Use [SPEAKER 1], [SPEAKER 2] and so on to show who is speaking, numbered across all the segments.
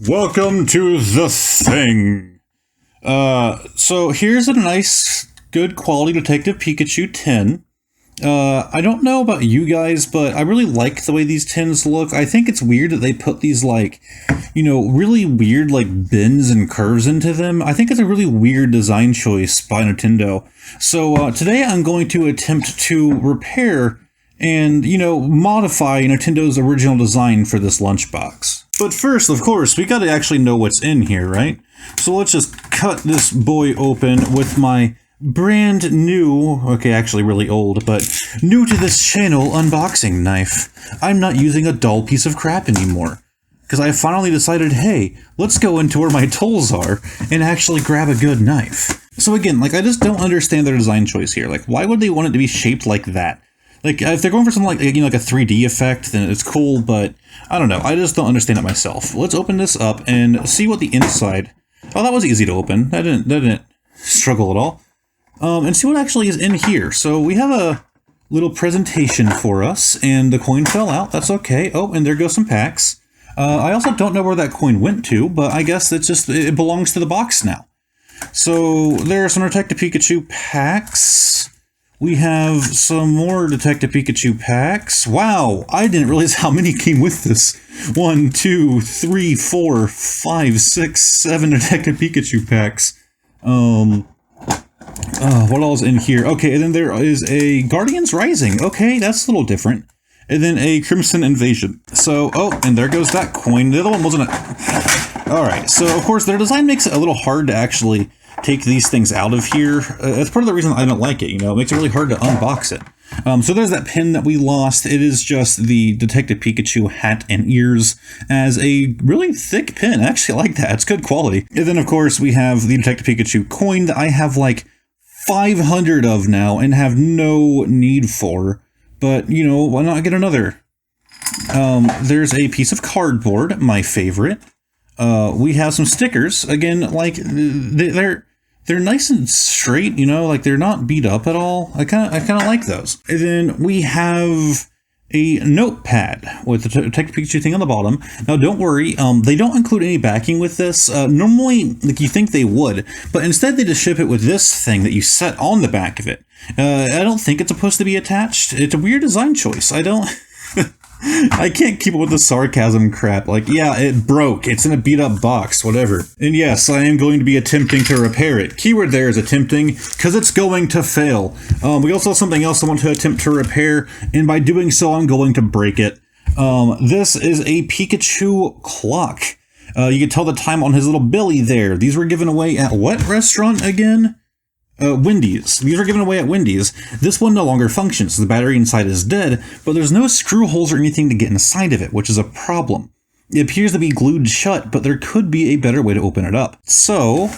[SPEAKER 1] Welcome to the thing. So here's a nice, good quality Detective Pikachu tin. I don't know about you guys, but I really like the way these tins look. I think it's weird that they put these, really weird, bends and curves into them. I think it's a really weird design choice by Nintendo. So, today I'm going to attempt to repair and, modify Nintendo's original design for this lunchbox. But first, of course, we gotta actually know what's in here, right? So let's just cut this boy open with my brand new, okay, actually really old, but new to this channel unboxing knife. I'm not using a dull piece of crap anymore. Because I finally decided, hey, let's go into where my tools are and actually grab a good knife. So again, I just don't understand their design choice here. Why would they want it to be shaped like that? If they're going for something like a 3D effect, then it's cool, but I don't know. I just don't understand it myself. Let's open this up and see what the inside... Oh, that was easy to open. That didn't struggle at all. And see what actually is in here. So we have a little presentation for us, and the coin fell out. That's okay. Oh, and there goes some packs. I also don't know where that coin went to, but I guess it belongs to the box now. So there are some Detective Pikachu packs. We have some more Detective Pikachu packs. Wow, I didn't realize how many came with this. 1, 2, 3, 4, 5, 6, 7 Detective Pikachu packs. What else in here? Okay, and then there is a Guardians Rising. Okay, that's a little different. And then a Crimson Invasion. So, oh, and there goes that coin. The other one wasn't Alright, so of course their design makes it a little hard to actually take these things out of here. That's part of the reason I don't like it, it makes it really hard to unbox it. So there's that pin that we lost. It is just the Detective Pikachu hat and ears as a really thick pin. I actually like that. It's good quality. And then, of course, we have the Detective Pikachu coin that I have 500 of now and have no need for. But, why not get another? There's a piece of cardboard, my favorite. We have some stickers. Again, they're nice and straight, they're not beat up at all. I kind of like those. And then we have a notepad with the Detective Pikachu thing on the bottom. Now, don't worry, they don't include any backing with this. Normally, you think they would, but instead they just ship it with this thing that you set on the back of it. I don't think it's supposed to be attached. It's a weird design choice. I can't keep up with the sarcasm crap. Yeah, it broke. It's in a beat-up box, whatever. And yes, I am going to be attempting to repair it. Keyword there is attempting, because it's going to fail. We also have something else I want to attempt to repair, and by doing so, I'm going to break it. This is a Pikachu clock. You can tell the time on his little belly there. These were given away at what restaurant again? Wendy's. These are given away at Wendy's. This one no longer functions. The battery inside is dead, but there's no screw holes or anything to get inside of it, which is a problem. It appears to be glued shut, but there could be a better way to open it up. So,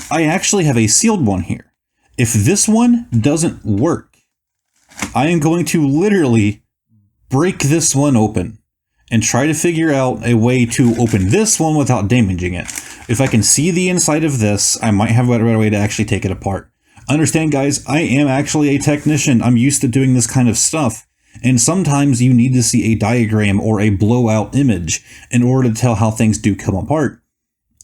[SPEAKER 1] I actually have a sealed one here. If this one doesn't work, I am going to literally break this one open and try to figure out a way to open this one without damaging it. If I can see the inside of this, I might have a better way to actually take it apart. Understand, guys, I am actually a technician. I'm used to doing this kind of stuff. And sometimes you need to see a diagram or a blowout image in order to tell how things do come apart.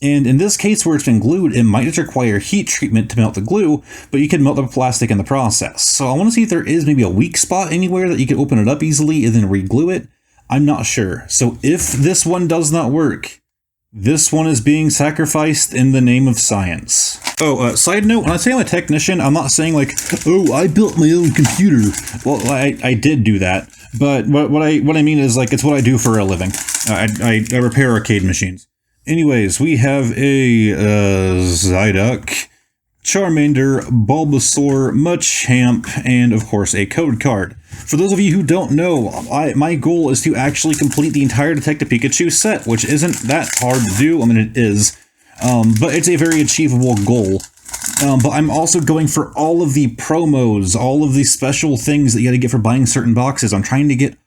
[SPEAKER 1] And in this case where it's been glued, it might just require heat treatment to melt the glue, but you can melt the plastic in the process. So I want to see if there is maybe a weak spot anywhere that you can open it up easily and then re-glue it. I'm not sure. So if this one does not work, this one is being sacrificed in the name of science. Oh, side note, when I say I'm a technician, I'm not saying oh, I built my own computer. Well, I did do that, but what I mean is it's what I do for a living. I repair arcade machines. Anyways, we have a Psyduck, Charmander, Bulbasaur, Machamp, and of course a code card. For those of you who don't know, my goal is to actually complete the entire Detective Pikachu set, which isn't that hard to do. I mean, it is, but it's a very achievable goal. But I'm also going for all of the promos, all of the special things that you gotta get for buying certain boxes. I'm trying to get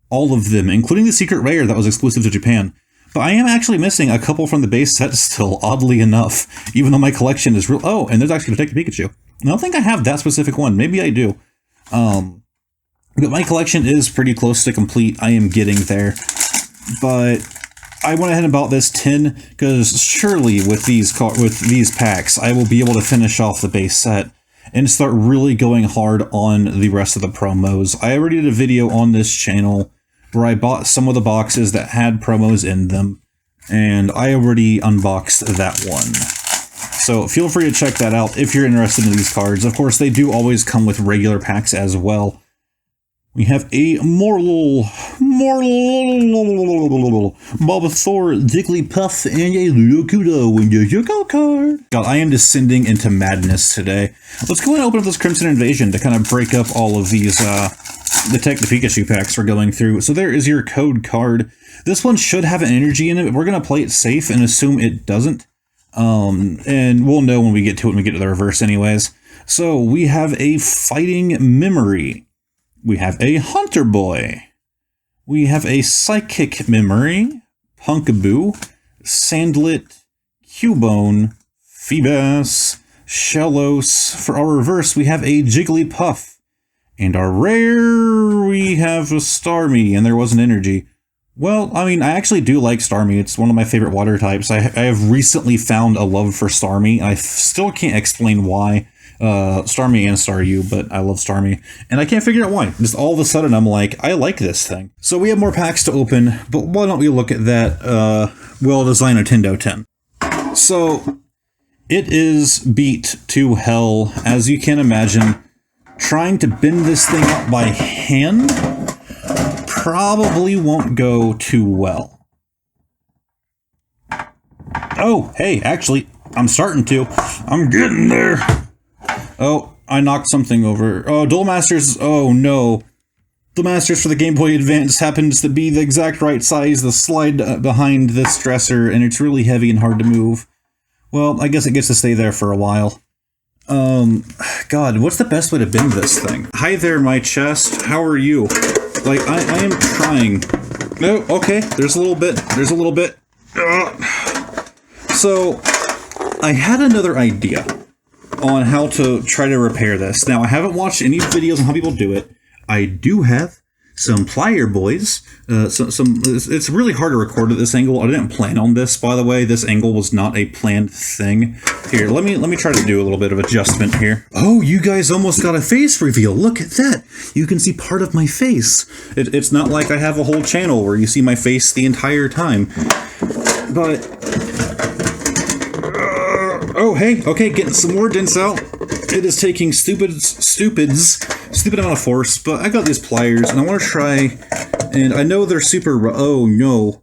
[SPEAKER 1] all of them, including the secret rare that was exclusive to Japan. But I am actually missing a couple from the base set still, oddly enough, even though my collection is real. Oh, and there's actually Detective Pikachu. I don't think I have that specific one. Maybe I do. But my collection is pretty close to complete. I am getting there. But I went ahead and bought this tin because surely with these packs, I will be able to finish off the base set and start really going hard on the rest of the promos. I already did a video on this channel where I bought some of the boxes that had promos in them, and I already unboxed that one. So feel free to check that out if you're interested in these cards. Of course, they do always come with regular packs as well. We have a Bulbasaur, Jigglypuff, and a Lokuto in your Yoko card. God, I am descending into madness today. Let's go and open up this Crimson Invasion to kind of break up all of these Detective Pikachu packs we're going through. So there is your code card. This one should have an energy in it, but we're going to play it safe and assume it doesn't. And we'll know when we get to it when we get to the reverse anyways. So we have a Fighting Memory. We have a Hunter Boy. We have a Psychic Memory, Punkaboo, Sandlit, Cubone, Feebas, Shellos. For our reverse, we have a Jigglypuff. And our rare, we have a Starmie, and there was an energy. Well, I mean, I actually do like Starmie. It's one of my favorite water types. I have recently found a love for Starmie. I still can't explain why. Starmie and Staryu, but I love Starmie. And I can't figure out why. Just all of a sudden, I'm like, I like this thing. So we have more packs to open, but why don't we look at that well-designed Nintendo 10. So, it is beat to hell, as you can imagine. Trying to bend this thing up by hand probably won't go too well. Oh, hey, actually, I'm starting to. I'm getting there. Oh, I knocked something over. Oh, Duel Masters. Oh, no. Duel Masters for the Game Boy Advance happens to be the exact right size, the slide behind this dresser, and it's really heavy and hard to move. Well, I guess it gets to stay there for a while. God, what's the best way to bend this thing? Hi there, my chest. How are you? Like, I am trying. No, okay, there's a little bit. There's a little bit. So, I had another idea on how to try to repair this. Now, I haven't watched any videos on how people do it. I do have some plier boys. It's really hard to record at this angle. I didn't plan on this, by the way. This angle was not a planned thing. Here, let me try to do a little bit of adjustment here. Oh, you guys almost got a face reveal. Look at that. You can see part of my face. It's not like I have a whole channel where you see my face the entire time. But oh, hey, okay, getting some more dents out. It is taking stupid amount of force, but I got these pliers, and I want to try, and I know they're super, oh no,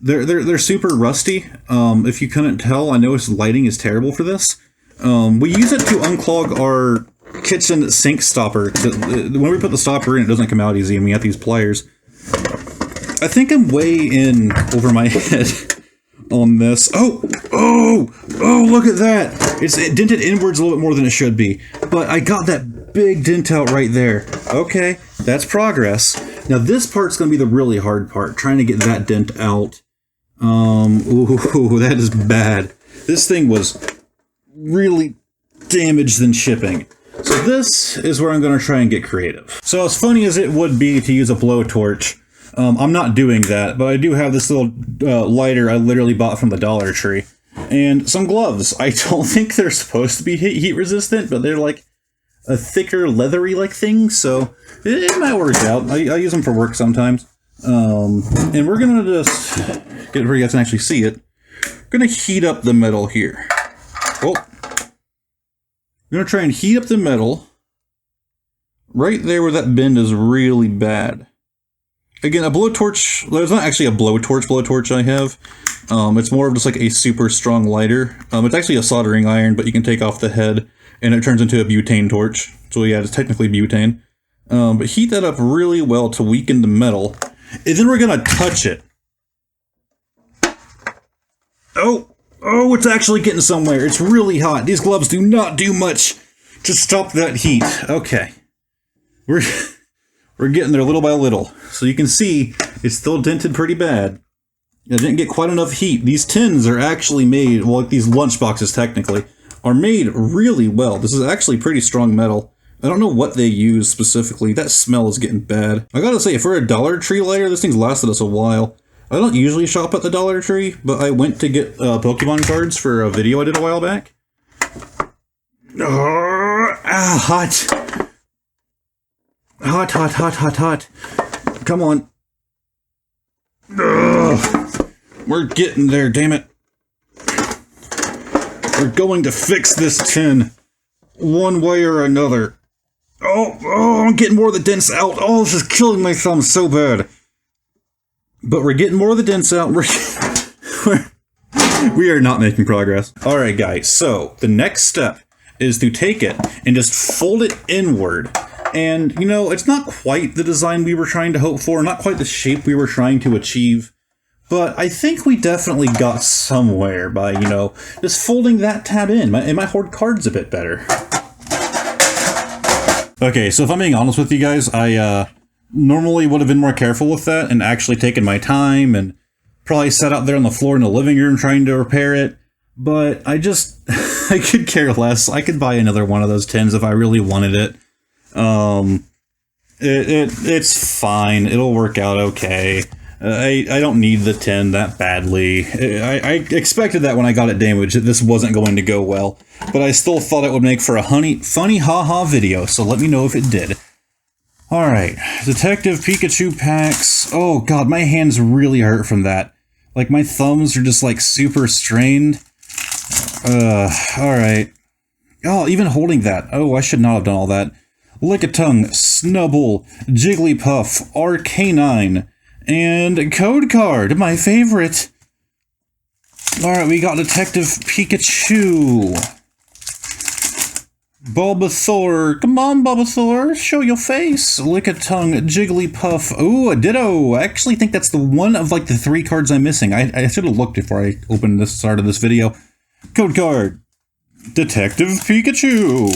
[SPEAKER 1] they're super rusty. If you couldn't tell, I know lighting is terrible for this. We use it to unclog our kitchen sink stopper. When we put the stopper in, it doesn't come out easy, and we have these pliers. I think I'm way in over my head on this. Oh, look at that. It's dented inwards a little bit more than it should be. But I got that big dent out right there. Okay, that's progress. Now this part's going to be the really hard part, trying to get that dent out. Ooh, that is bad. This thing was really damaged than shipping. So this is where I'm going to try and get creative. So as funny as it would be to use a blowtorch, I'm not doing that, but I do have this little lighter I literally bought from the Dollar Tree. And some gloves. I don't think they're supposed to be heat resistant, but they're like a thicker, leathery-like thing, so it might work out. I use them for work sometimes. And we're going to just get it where you guys can actually see it. We're going to heat up the metal here. Oh. We're going to try and heat up the metal right there where that bend is really bad. Again, a blowtorch, there's not actually a blowtorch I have. It's more of just like a super strong lighter. It's actually a soldering iron, but you can take off the head and it turns into a butane torch. So yeah, it's technically butane. But heat that up really well to weaken the metal. And then we're gonna touch it. Oh, it's actually getting somewhere. It's really hot. These gloves do not do much to stop that heat. Okay. We're getting there little by little. So you can see it's still dented pretty bad. I didn't get quite enough heat. These tins are actually made, well, these lunch boxes technically, are made really well. This is actually pretty strong metal. I don't know what they use specifically. That smell is getting bad. I gotta say, for a Dollar Tree lighter, this thing's lasted us a while. I don't usually shop at the Dollar Tree, but I went to get Pokemon cards for a video I did a while back. Hot. Hot, hot, hot, hot, hot. Come on. We're getting there, damn it. We're going to fix this tin one way or another. Oh, I'm getting more of the dents out. Oh, this is killing my thumb so bad. But we're getting more of the dents out. We are not making progress. Alright, guys, so the next step is to take it and just fold it inward. And, you know, it's not quite the design we were trying to hope for, not quite the shape we were trying to achieve. But I think we definitely got somewhere by, you know, just folding that tab in. It might hold cards a bit better. Okay, so if I'm being honest with you guys, I normally would have been more careful with that and actually taken my time and probably sat out there on the floor in the living room trying to repair it. But I just, I could care less. I could buy another one of those tins if I really wanted it. It's fine. It'll work out okay. I don't need the tin that badly. I expected that when I got it damaged, that this wasn't going to go well. But I still thought it would make for a funny haha video, so let me know if it did. Alright, Detective Pikachu packs. Oh god, my hands really hurt from that. Like, my thumbs are just, like, super strained. Alright. Oh, even holding that. Oh, I should not have done all that. Lickitung, Snubbull, Jigglypuff, Arcanine, and Code Card, my favorite. Alright, we got Detective Pikachu. Bulbasaur, come on Bulbasaur, show your face. Lickitung, Jigglypuff, ooh, a Ditto. I actually think that's the one of like the 3 cards I'm missing. I should have looked before I opened this start of this video. Code Card, Detective Pikachu.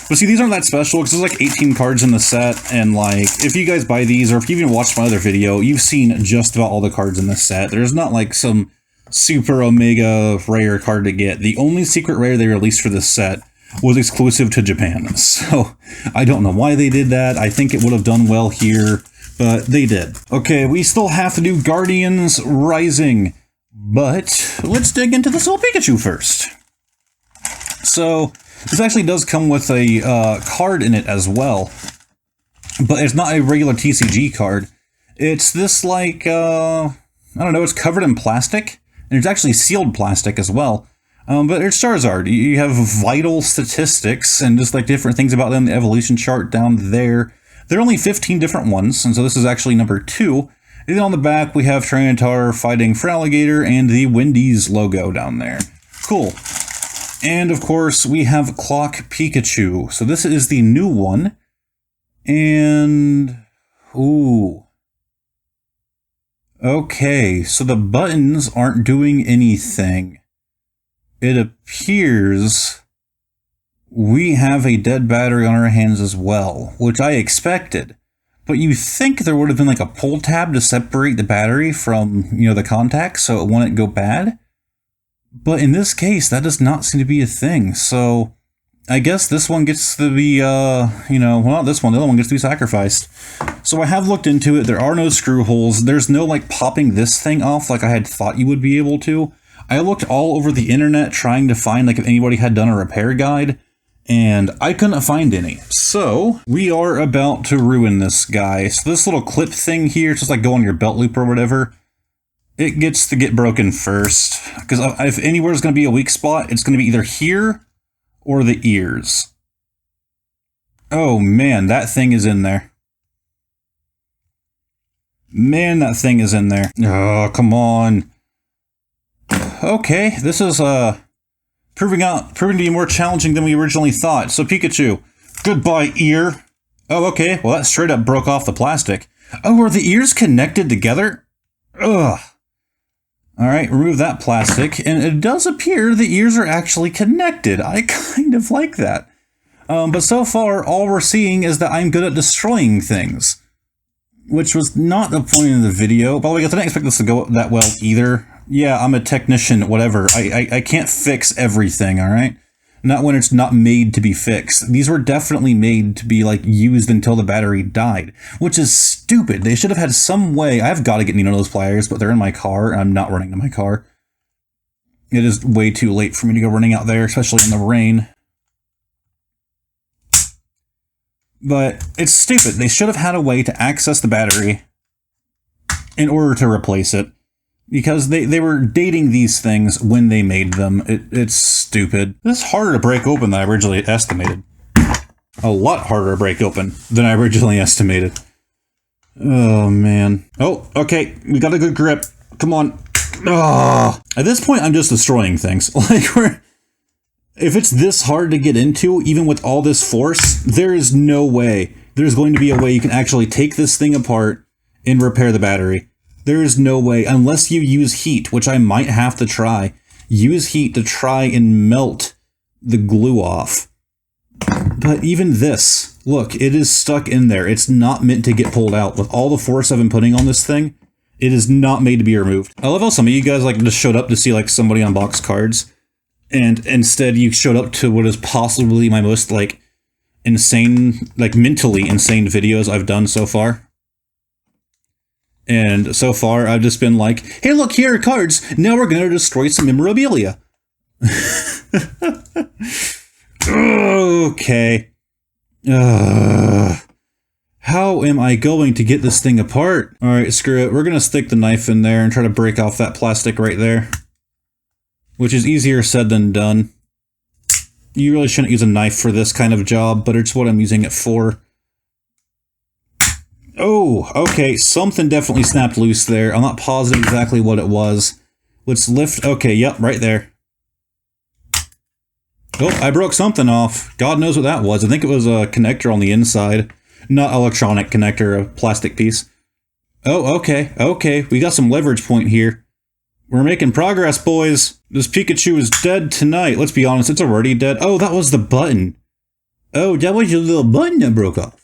[SPEAKER 1] But see, these aren't that special because there's like 18 cards in the set, and like, if you guys buy these, or if you've even watched my other video, you've seen just about all the cards in this set. There's not like some super omega rare card to get. The only secret rare they released for this set was exclusive to Japan. So, I don't know why they did that. I think it would have done well here, but they did. Okay, we still have to do Guardians Rising, but let's dig into this little Pikachu first. So, this actually does come with a card in it as well, but it's not a regular TCG card. It's this, like, I don't know, it's covered in plastic, and it's actually sealed plastic as well. But it's Charizard. You have vital statistics and just like different things about them, the evolution chart down there. There are only 15 different ones, and so this is actually number 2. And then on the back, we have Tyranitar fighting Feraligatr and the Wendy's logo down there. Cool. And of course, we have Clock Pikachu. So this is the new one. And, ooh. Okay, so the buttons aren't doing anything. It appears we have a dead battery on our hands as well, which I expected. But you think there would have been like a pull tab to separate the battery from, you know, the contacts so it wouldn't go bad. But in this case, that does not seem to be a thing. So I guess this one gets to be, you know, well, not this one, the other one gets to be sacrificed. So I have looked into it. There are no screw holes. There's no like popping this thing off like I had thought you would be able to. I looked all over the internet trying to find like if anybody had done a repair guide, and I couldn't find any. So we are about to ruin this guy. So this little clip thing here, just like go on your belt loop or whatever, it gets to get broken first. Because if anywhere is going to be a weak spot, it's going to be either here or the ears. Oh man, that thing is in there. Man, that thing is in there. Oh, come on. Okay, this is proving to be more challenging than we originally thought. So Pikachu, goodbye ear. Oh, okay, well that straight up broke off the plastic. Oh, are the ears connected together? Ugh. Alright, remove that plastic, and it does appear the ears are actually connected. I kind of like that. But so far, all we're seeing is that I'm good at destroying things. Which was not the point of the video. By the way, I didn't expect this to go that well either. Yeah, I'm a technician, whatever. I can't fix everything, alright? not when it's not made to be fixed. These were definitely made to be like used until the battery died, which is stupid. They should have had some way. I've got to get one of those pliers, but they're in my car and I'm not running to my car. It is way too late for me to go running out there, especially in the rain. But it's stupid. They should have had a way to access the battery in order to replace it. Because they were dating these things when they made them. It's stupid. This is harder to break open than I originally estimated. A lot harder to break open than I originally estimated. Oh, man. Oh, okay. We got a good grip. Come on. Oh. At this point, I'm just destroying things. Like, if it's this hard to get into, even with all this force, there is no way there's going to be a way you can actually take this thing apart and repair the battery. There is no way, unless you use heat, which I might have to try. Use heat to try and melt the glue off. But even this, look, it is stuck in there. It's not meant to get pulled out. With all the force I've been putting on this thing, it is not made to be removed. I love how some of you guys like just showed up to see like somebody unbox cards, and instead you showed up to what is possibly my most like insane, like mentally insane videos I've done so far. And so far, I've just been like, hey, look, here are cards. Now we're going to destroy some memorabilia. Okay. How am I going to get this thing apart? All right, screw it. We're going to stick the knife in there and try to break off that plastic right there. Which is easier said than done. You really shouldn't use a knife for this kind of job, but it's what I'm using it for. Oh, okay, something definitely snapped loose there. I'm not positive exactly what it was. Let's lift, okay, yep, right there. Oh, I broke something off. God knows what that was. I think it was a connector on the inside. Not electronic connector, a plastic piece. Oh, okay, we got some leverage point here. We're making progress, boys. This Pikachu is dead tonight. Let's be honest, it's already dead. Oh, that was the button. Oh, that was your little button that broke off.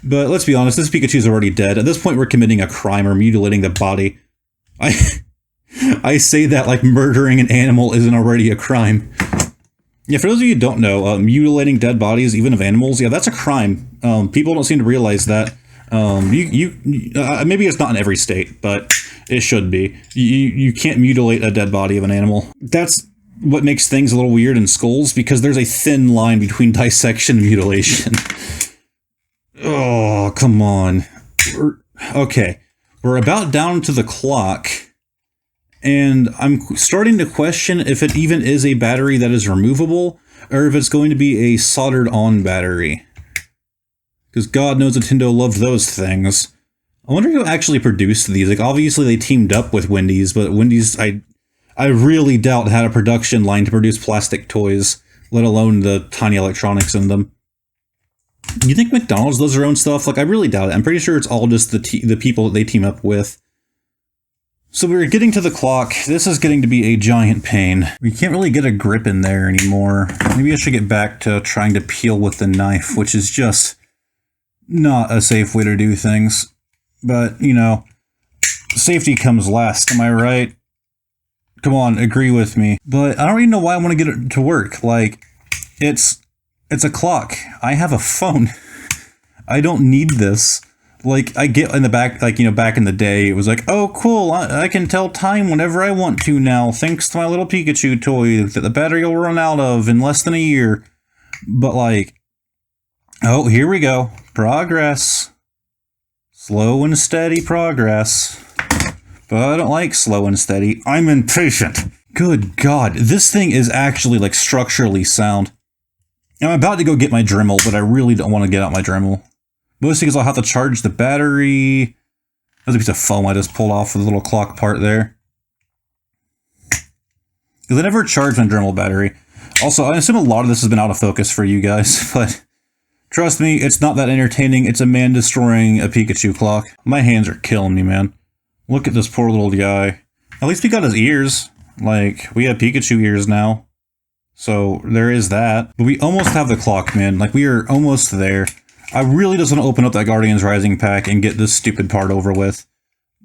[SPEAKER 1] But let's be honest, this Pikachu's already dead. At this point, we're committing a crime or mutilating the body. I say that like murdering an animal isn't already a crime. Yeah, for those of you who don't know, mutilating dead bodies, even of animals, yeah, that's a crime. People don't seem to realize that. Maybe it's not in every state, but it should be. You can't mutilate a dead body of an animal. That's what makes things a little weird in skulls, because there's a thin line between dissection and mutilation. Oh, come on. Okay, we're about down to the clock, and I'm starting to question if it even is a battery that is removable, or if it's going to be a soldered-on battery. Because God knows Nintendo loved those things. I wonder who actually produced these. Like, obviously they teamed up with Wendy's, but Wendy's, I really doubt had a production line to produce plastic toys, let alone the tiny electronics in them. You think McDonald's does their own stuff? Like, I really doubt it. I'm pretty sure it's all just the people that they team up with. So we're getting to the clock. This is getting to be a giant pain. We can't really get a grip in there anymore. Maybe I should get back to trying to peel with the knife, which is just not a safe way to do things. But, you know, safety comes last, am I right? Come on, agree with me. But I don't even know why I want to get it to work. Like, it's a clock. I have a phone. I don't need this. Like, I get in the back, like, you know, back in the day, it was like, oh, cool, I can tell time whenever I want to now, thanks to my little Pikachu toy that the battery will run out of in less than a year. But, like, oh, here we go. Progress. Slow and steady progress. But I don't like slow and steady. I'm impatient. Good God, this thing is actually, like, structurally sound. I'm about to go get my Dremel, but I really don't want to get out my Dremel. Mostly because I'll have to charge the battery. There's a piece of foam I just pulled off for the little clock part there. Because I never charged my Dremel battery. Also, I assume a lot of this has been out of focus for you guys, but trust me, it's not that entertaining. It's a man destroying a Pikachu clock. My hands are killing me, man. Look at this poor little guy. At least we got his ears. Like, we have Pikachu ears now. So, there is that. But we almost have the clock, man. Like, we are almost there. I really just want to open up that Guardians Rising pack and get this stupid part over with.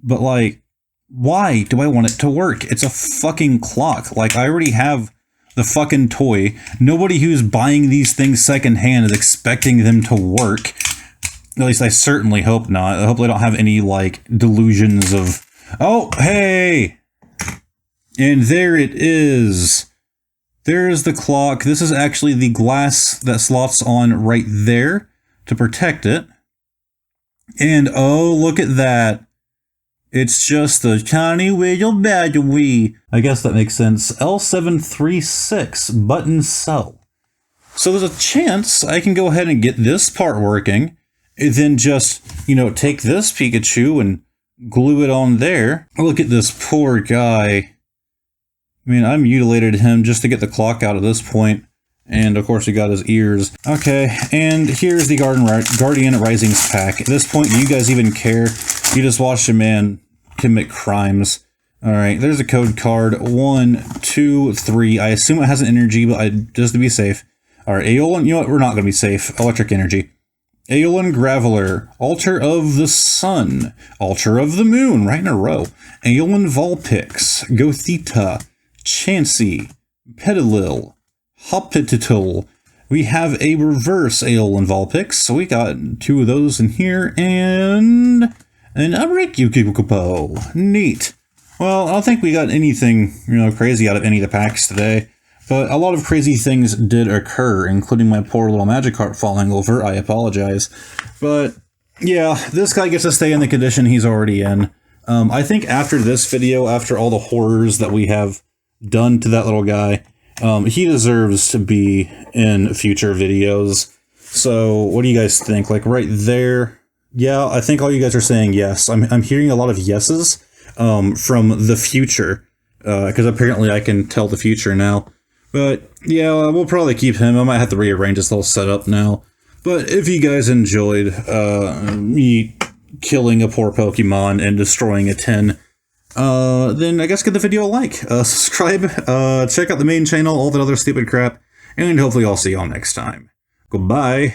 [SPEAKER 1] But, like, why do I want it to work? It's a fucking clock. Like, I already have the fucking toy. Nobody who's buying these things secondhand is expecting them to work. At least I certainly hope not. I hope they don't have any, like, delusions of, oh, hey! And there it is. There's the clock. This is actually the glass that slots on right there to protect it. And oh, look at that. It's just a tiny little battery. I guess that makes sense. L736 button cell. So there's a chance I can go ahead and get this part working, and then just, you know, take this Pikachu and glue it on there. Look at this poor guy. I mean, I mutilated him just to get the clock out at this point. And of course, he got his ears. Okay, and here's the Guardian Risings pack. At this point, do you guys even care? You just watched a man commit crimes. Alright, there's a code card. 1, 2, 3. I assume it has an energy, but just to be safe. Alright, Aeolin, you know what? We're not going to be safe. Electric energy. Aeolin Graveler, Altar of the Sun, Altar of the Moon, right in a row. Aeolin Vulpix, Gothita, Chansey, Petilil, Hoppititil. We have a reverse Aeolin Vulpix, so we got 2 of those in here, and an Abrickupo. Neat. Well, I don't think we got anything, you know, crazy out of any of the packs today, but a lot of crazy things did occur, including my poor little Magikarp falling over. I apologize. But yeah, this guy gets to stay in the condition he's already in. I think after this video, after all the horrors that we have done to that little guy, he deserves to be in future videos. So what do you guys think? Like right there? Yeah, I think all you guys are saying yes. I'm hearing a lot of yeses from the future, because apparently I can tell the future now. But yeah, we'll probably keep him. I might have to rearrange this whole setup now. But if you guys enjoyed me killing a poor Pokemon and destroying a 10, then I guess give the video a like, subscribe, check out the main channel, all that other stupid crap, and hopefully I'll see y'all next time. Goodbye.